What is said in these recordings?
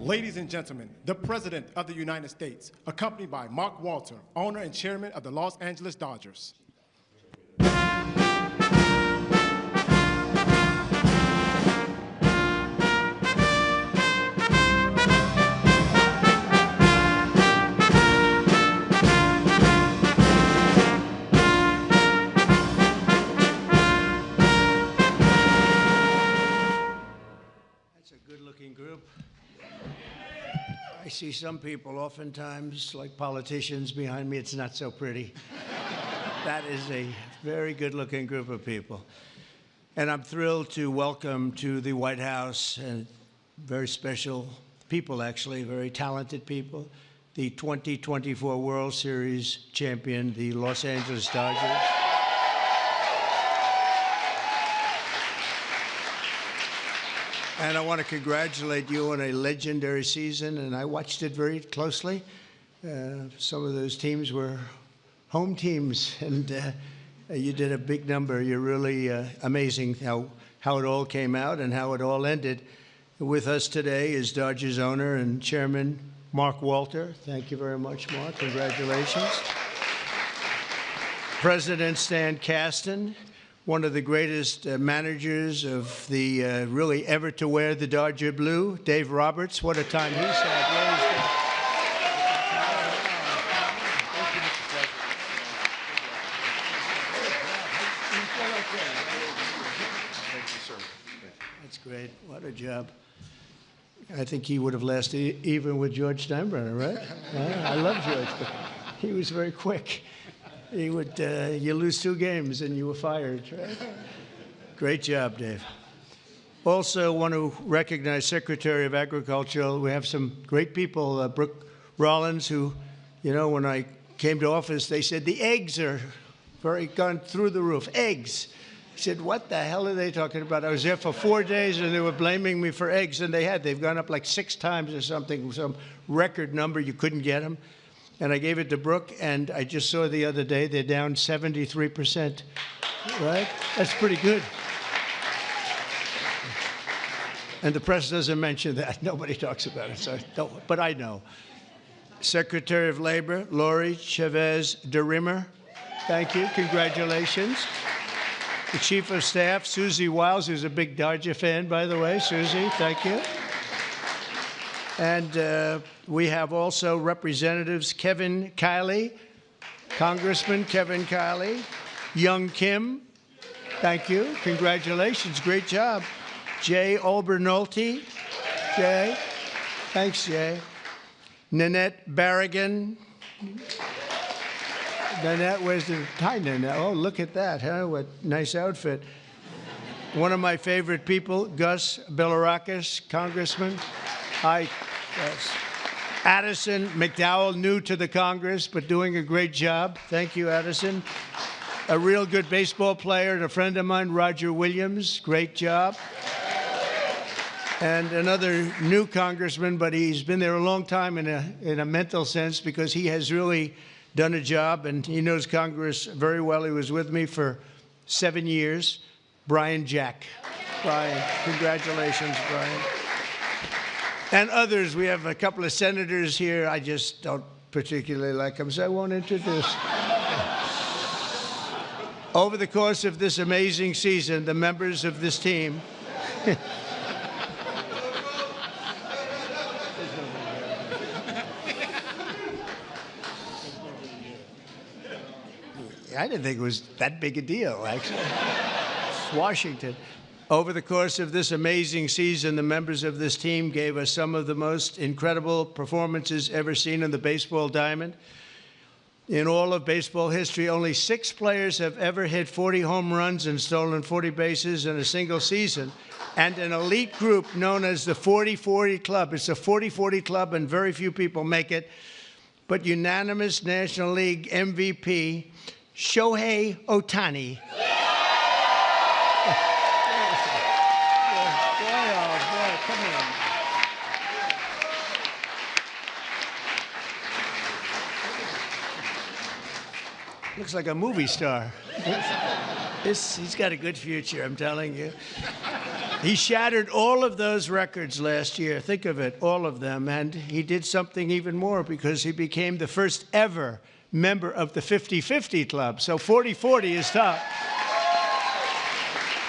Ladies and gentlemen, the President of the United States, accompanied by Mark Walter, owner and chairman of the Los Angeles Dodgers. Good-looking group. I see some people oftentimes, like politicians behind me, it's not so pretty. That is a very good-looking group of people. And I'm thrilled to welcome to the White House, and very special people, actually, very talented people, the 2024 World Series champion, the Los Angeles Dodgers. And I want to congratulate you on a legendary season, and I watched it very closely. Some of those teams were home teams, and you did a big number. You're really amazing how it all came out and how it all ended. With us today is Dodgers owner and chairman Mark Walter. Thank you very much, Mark. Congratulations. President Stan Kasten, one of the greatest managers of the really ever to wear the Dodger blue, Dave Roberts. What a time he's had. That's great. What a job. I think he would have lasted even with George Steinbrenner, right? I love George, but he was very quick. He would, you lose 2 games and you were fired, right? Great job, Dave. Also want to recognize Secretary of Agriculture. We have some great people, Brooke Rollins, who, you know, when I came to office, they said the eggs are gone through the roof. Eggs. I said, what the hell are they talking about? I was there for 4 days and they were blaming me for eggs, and they've gone up like 6 times or something, some record number, you couldn't get them. And I gave it to Brooke, and I just saw the other day they're down 73%, right? That's pretty good. And the press doesn't mention that. Nobody talks about it, so don't, but I know. Secretary of Labor, Lori Chavez DeRimmer. Thank you. Congratulations. The Chief of Staff, Susie Wiles, who's a big Dodger fan, by the way. Susie, thank you. And we have also Representatives Kevin Kiley, Congressman Kevin Kiley, Young Kim, thank you, congratulations, great job. Jay Obernolte, Jay, thanks, Jay. Nanette Barragan. Nanette, where's the, hi, Nanette, oh, look at that, huh, what nice outfit. One of my favorite people, Gus Bilirakis, Congressman. Hi, yes. Addison McDowell, new to the Congress, but doing a great job. Thank you, Addison. A real good baseball player and a friend of mine, Roger Williams. Great job. And another new congressman, but he's been there a long time in a mental sense, because he has really done a job, and he knows Congress very well. He was with me for 7 years. Brian Jack. Brian, congratulations, Brian. And others, we have a couple of senators here. I just don't particularly like them, so I won't introduce. Over the course of this amazing season, the members of this team I didn't think it was that big a deal, actually. It's Washington. Over the course of this amazing season, the members of this team gave us some of the most incredible performances ever seen in the baseball diamond. In all of baseball history, only 6 players have ever hit 40 home runs and stolen 40 bases in a single season. And an elite group known as the 40-40 Club. It's a 40-40 Club, and very few people make it. But unanimous National League MVP, Shohei Ohtani. Looks like a movie star. He's got a good future, I'm telling you. He shattered all of those records last year. Think of it, all of them. And he did something even more because he became the first ever member of the 50-50 club. So 40-40 is top.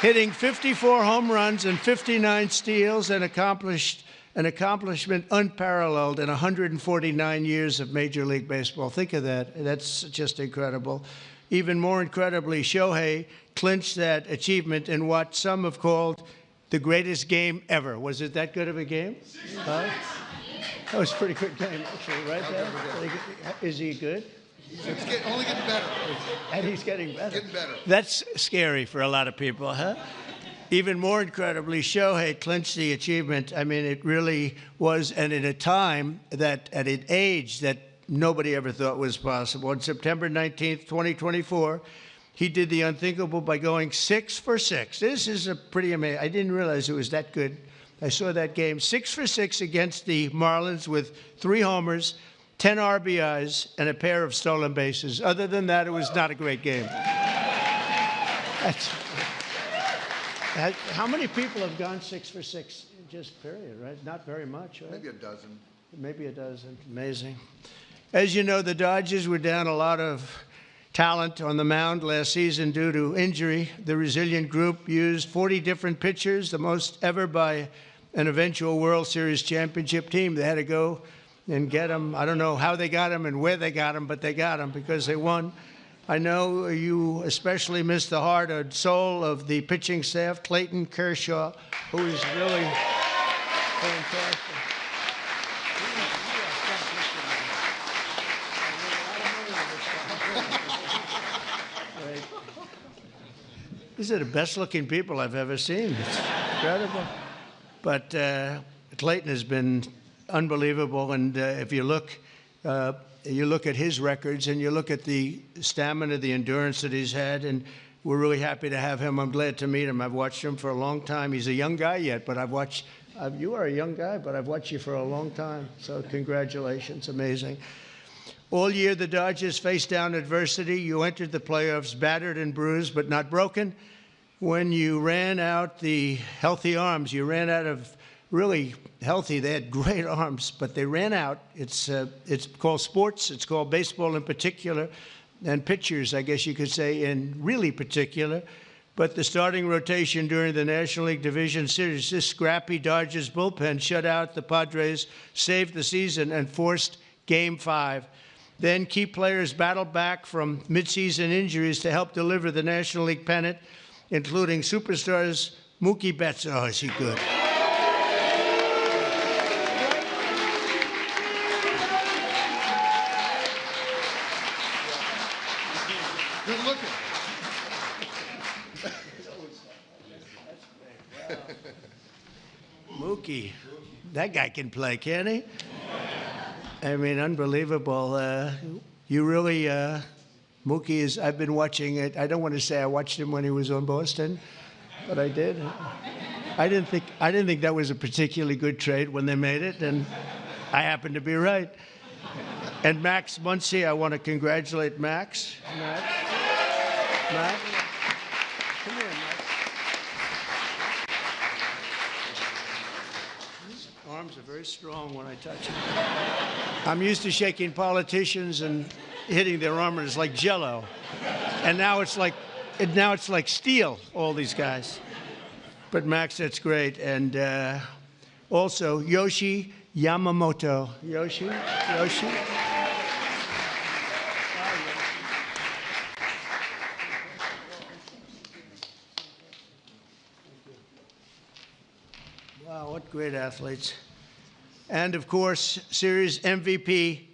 Hitting 54 home runs and 59 steals, and accomplished an accomplishment unparalleled in 149 years of Major League Baseball. Think of that. That's just incredible. Even more incredibly, Shohei clinched that achievement in what some have called the greatest game ever. Was it that good of a game? Huh? That was a pretty good game, actually, right there? Is he good? It's only getting better. And he's getting better. Getting better. That's scary for a lot of people, huh? Even more incredibly, Shohei clinched the achievement. I mean, it really was, and at a time that, at an age that nobody ever thought was possible. On September 19th, 2024, he did the unthinkable by going 6 for 6. This is a pretty amazing. I didn't realize it was that good. I saw that game, 6 for 6 against the Marlins with 3 homers, 10 RBIs, and a pair of stolen bases. Other than that, it was not a great game. How many people have gone 6 for 6? Just period, right? Not very much, right? Maybe a dozen. Maybe a dozen. Amazing. As you know, the Dodgers were down a lot of talent on the mound last season due to injury. The resilient group used 40 different pitchers, the most ever by an eventual World Series championship team. They had to go and get them. I don't know how they got them and where they got them, but they got them because they won. I know you especially miss the heart and soul of the pitching staff, Clayton Kershaw, who is really fantastic. These are the best-looking people I've ever seen. It's incredible. But Clayton has been unbelievable, and if you look at his records and you look at the stamina, the endurance that he's had, and we're really happy to have him. I'm glad to meet him. I've watched him for a long time. He's a young guy yet, but I've watched. You are a young guy, but I've watched you for a long time. So congratulations, amazing. All year, the Dodgers faced down adversity. You entered the playoffs battered and bruised, but not broken. When you ran out the healthy arms, you ran out of really healthy. They had great arms, but they ran out. It's called sports. It's called baseball in particular, and pitchers, I guess you could say, in really particular. But the starting rotation during the National League Division Series, this scrappy Dodgers bullpen shut out the Padres, saved the season, and forced Game 5. Then key players battled back from midseason injuries to help deliver the National League pennant, including superstars Mookie Betts. Oh, is he good? Good looking. Mookie, that guy can play, can't he? I mean, unbelievable. You really, Mookie is, I've been watching it. I don't want to say I watched him when he was on Boston, but I did. I didn't think that was a particularly good trade when they made it, and I happened to be right. And Max Muncy, I want to congratulate Max. Max. Come here, Max. His arms are very strong when I touch them. I'm used to shaking politicians and hitting their armors like Jell-O, and now it's like steel. All these guys, but Max, that's great. And also Yoshi Yamamoto. Yoshi. Wow, what great athletes. And, of course, series MVP,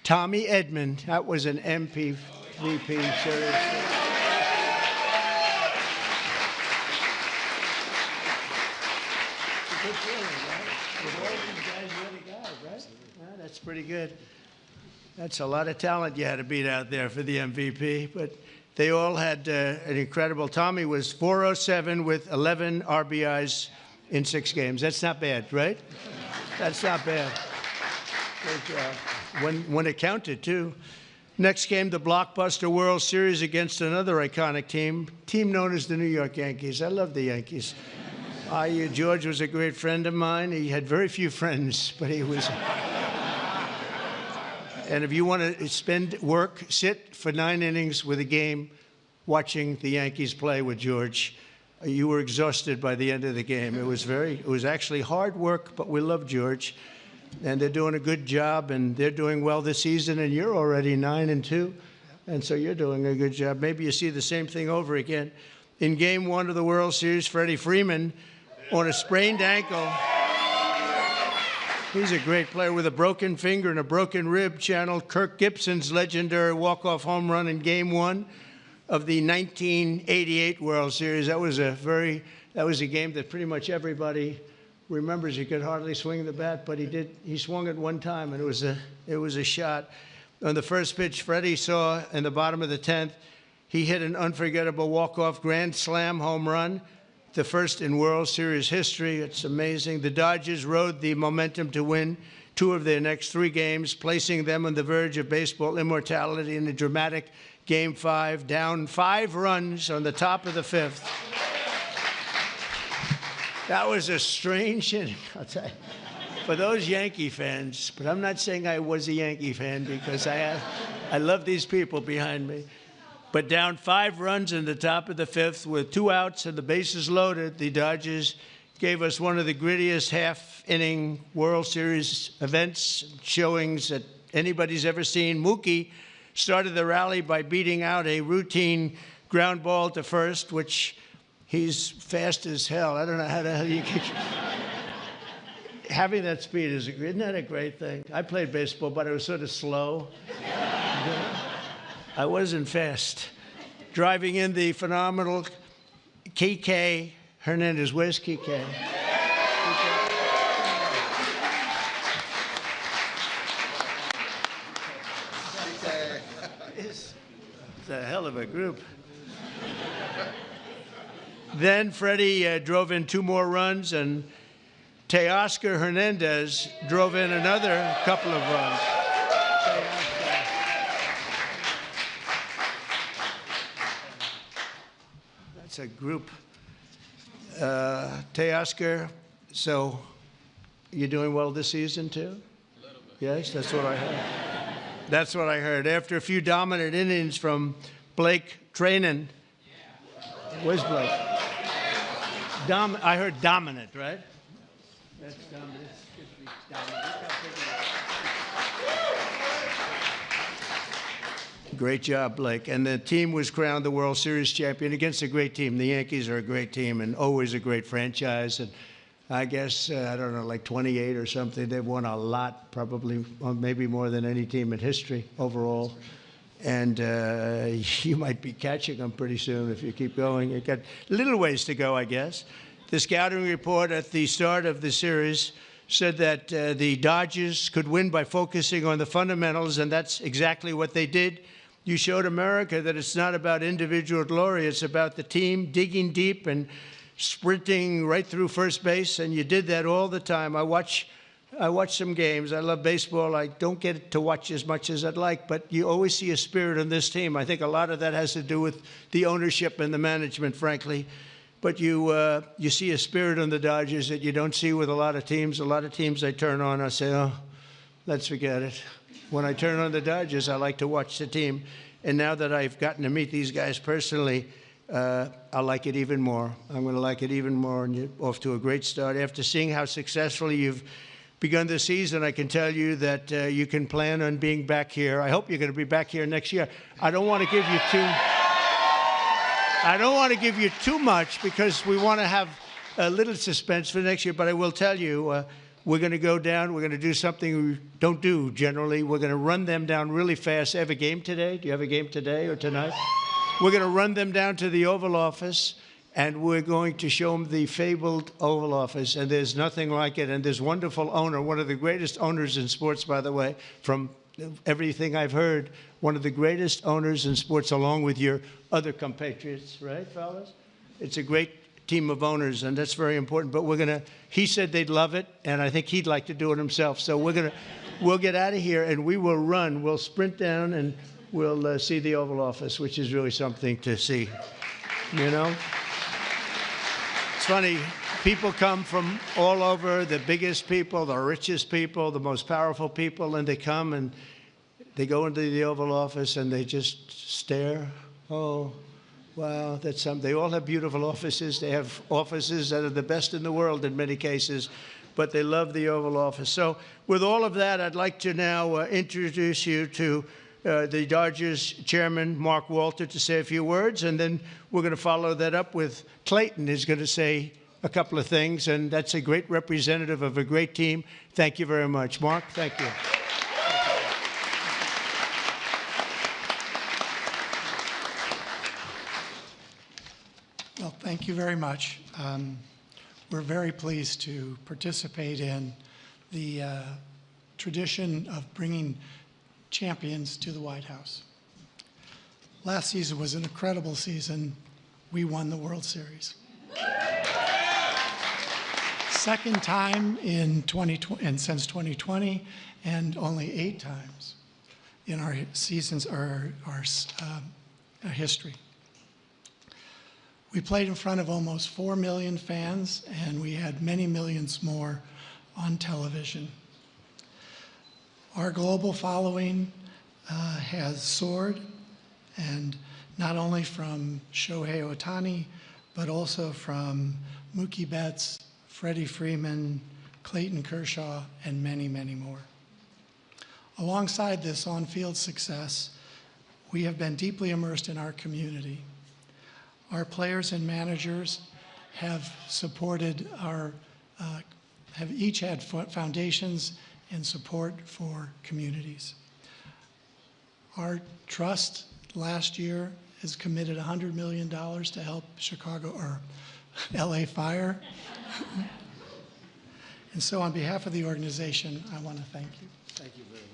Tommy Edman. That was an MVP series. It's a good feeling, right? With all these guys you're the guy, right? Yeah, that's pretty good. That's a lot of talent you had to beat out there for the MVP, but they all had an incredible. Tommy was 407 with 11 RBIs in 6 games. That's not bad, right? That's not bad. Great job. When it counted, too. Next came the blockbuster World Series against another iconic team known as the New York Yankees. I love the Yankees. George was a great friend of mine. He had very few friends, but he was. And if you want to sit for 9 innings with a game, watching the Yankees play with George, you were exhausted by the end of the game. It was actually hard work, but we love George, and they're doing a good job, and they're doing well this season, and you're already 9-2, and so you're doing a good job. Maybe you see the same thing over again. In Game 1 of the World Series, Freddie Freeman, on a sprained ankle, he's a great player with a broken finger and a broken rib, channeled Kirk Gibson's legendary walk-off home run in Game 1 of the 1988 World Series. That was a game that pretty much everybody remembers. He could hardly swing the bat, but he swung it one time, and it was a shot. On the first pitch Freddie saw in the bottom of the 10th, he hit an unforgettable walk-off grand slam home run, the first in World Series history. It's amazing. The Dodgers rode the momentum to win 2 of their next 3 games, placing them on the verge of baseball immortality in a dramatic Game 5, down 5 runs on the top of the 5th. That was a strange inning, I'll tell you, for those Yankee fans. But I'm not saying I was a Yankee fan, because I love these people behind me. But down 5 runs in the top of the 5th with 2 outs and the bases loaded, the Dodgers gave us one of the grittiest half-inning World Series events, showings that anybody's ever seen. Mookie started the rally by beating out a routine ground ball to first, which he's fast as hell. I don't know how the hell you can. Having that speed isn't that a great thing? I played baseball, but I was sort of slow. I wasn't fast. Driving in the phenomenal Kike Hernandez. Where's Kike? It's a hell of a group. Then Freddie drove in 2 more runs, and Teoscar Hernandez drove in another couple of runs. That's a group. Teoscar, so you're doing well this season, too? A little bit. Yes, that's what I heard. That's what I heard. After a few dominant innings from Blake Trainen. Where's Blake? I heard dominant, right? That's dominant. Great job, Blake. And the team was crowned the World Series champion against a great team. The Yankees are a great team and always a great franchise. And I guess, I don't know, like 28 or something. They've won a lot, probably, maybe more than any team in history overall. And you might be catching them pretty soon if you keep going. You've got little ways to go, I guess. The scouting report at the start of the series said that the Dodgers could win by focusing on the fundamentals, and that's exactly what they did. You showed America that it's not about individual glory. It's about the team digging deep and sprinting right through first base, and you did that all the time. I watch some games. I love baseball. I don't get to watch as much as I'd like, but you always see a spirit on this team. I think a lot of that has to do with the ownership and the management, frankly. But you see a spirit on the Dodgers that you don't see with a lot of teams. A lot of teams I turn on, I say, oh, let's forget it. When I turn on the Dodgers, I like to watch the team. And now that I've gotten to meet these guys personally, I like it even more. I'm going to like it even more, and you're off to a great start. After seeing how successfully you've begun the season, I can tell you that you can plan on being back here. I hope you're going to be back here next year. I don't want to give you too much because we want to have a little suspense for next year, but I will tell you, we're going to go down. We're going to do something we don't do generally. We're going to run them down really fast. I have a game today. Do you have a game today or tonight? We're going to run them down to the Oval Office, and we're going to show them the fabled Oval Office, and there's nothing like it. And this wonderful owner, one of the greatest owners in sports, by the way, from everything I've heard, one of the greatest owners in sports, along with your other compatriots, right, fellas? It's a great team of owners, and that's very important. But he said they'd love it, and I think he'd like to do it himself. So we'll get out of here, and we will run. We'll sprint down, and we'll see the Oval Office, which is really something to see, you know? It's funny, People come from all over, the biggest people, the richest people, the most powerful people, and they come and they go into the Oval Office and they just stare. Oh, wow, that's something. They all have beautiful offices. They have offices that are the best in the world in many cases, but they love the Oval Office. So with all of that, I'd like to now introduce you to the Dodgers chairman, Mark Walter, to say a few words, and then we're going to follow that up with Clayton, who's going to say a couple of things, and that's a great representative of a great team. Thank you very much. Mark, thank you. Well, thank you very much. We're very pleased to participate in the tradition of bringing champions to the White House. Last season was an incredible season. We won the World Series. Second time in 2020, and since 2020, and only 8 times in our seasons, our history. We played in front of almost 4 million fans, and we had many millions more on television. Our global following has soared, and not only from Shohei Ohtani, but also from Mookie Betts, Freddie Freeman, Clayton Kershaw, and many, many more. Alongside this on-field success, we have been deeply immersed in our community. Our players and managers have supported have each had foundations and support for communities. Our trust last year has committed $100 million to help Chicago or LA Fire. And so on behalf of the organization, I want to thank you. Thank you very much.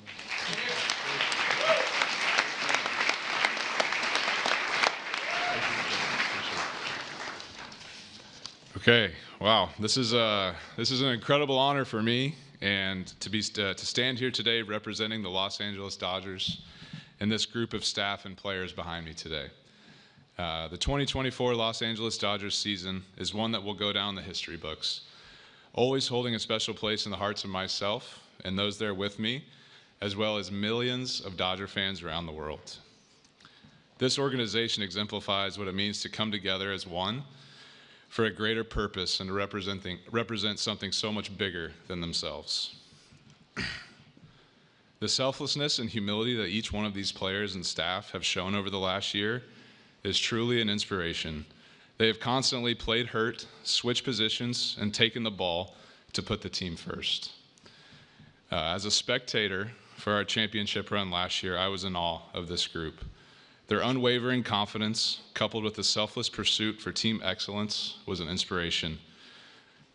Okay, wow, this is an incredible honor for me, and to stand here today representing the Los Angeles Dodgers and this group of staff and players behind me today. The 2024 Los Angeles Dodgers season is one that will go down the history books, always holding a special place in the hearts of myself and those there with me, as well as millions of Dodger fans around the world. This organization exemplifies what it means to come together as one for a greater purpose and to represent something so much bigger than themselves. The selflessness and humility that each one of these players and staff have shown over the last year is truly an inspiration. They have constantly played hurt, switched positions, and taken the ball to put the team first. As a spectator for our championship run last year, I was in awe of this group. Their unwavering confidence, coupled with the selfless pursuit for team excellence, was an inspiration.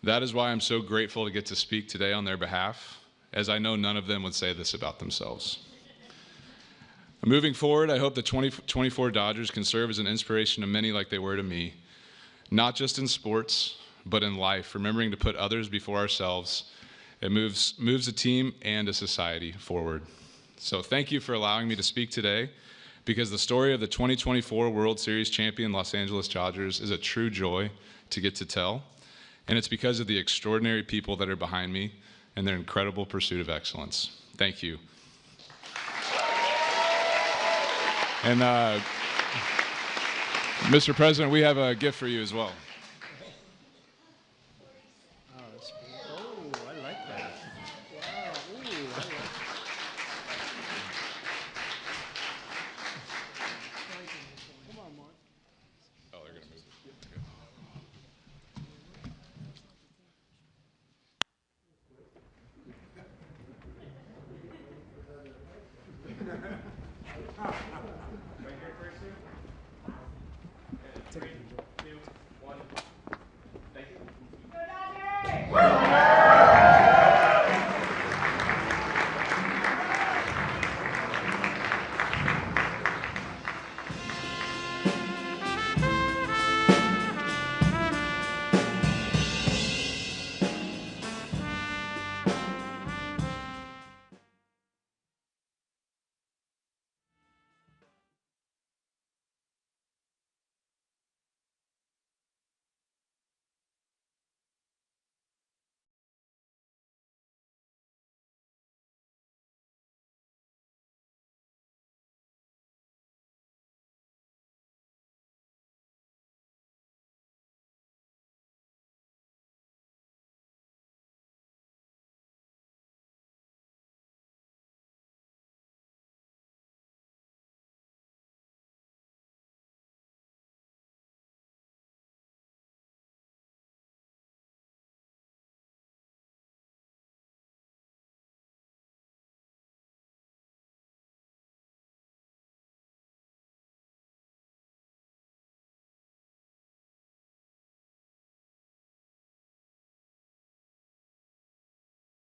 That is why I'm so grateful to get to speak today on their behalf, as I know none of them would say this about themselves. Moving forward, I hope the 2024 Dodgers can serve as an inspiration to many like they were to me, not just in sports, but in life, remembering to put others before ourselves. It moves a team and a society forward. So thank you for allowing me to speak today, because the story of the 2024 World Series champion Los Angeles Dodgers is a true joy to get to tell, and it's because of the extraordinary people that are behind me and their incredible pursuit of excellence. Thank you. And Mr. President, we have a gift for you as well. Oh, I like that. Wow. Ooh, I like that. Come on, Mark. Oh, they're going to move it. Okay.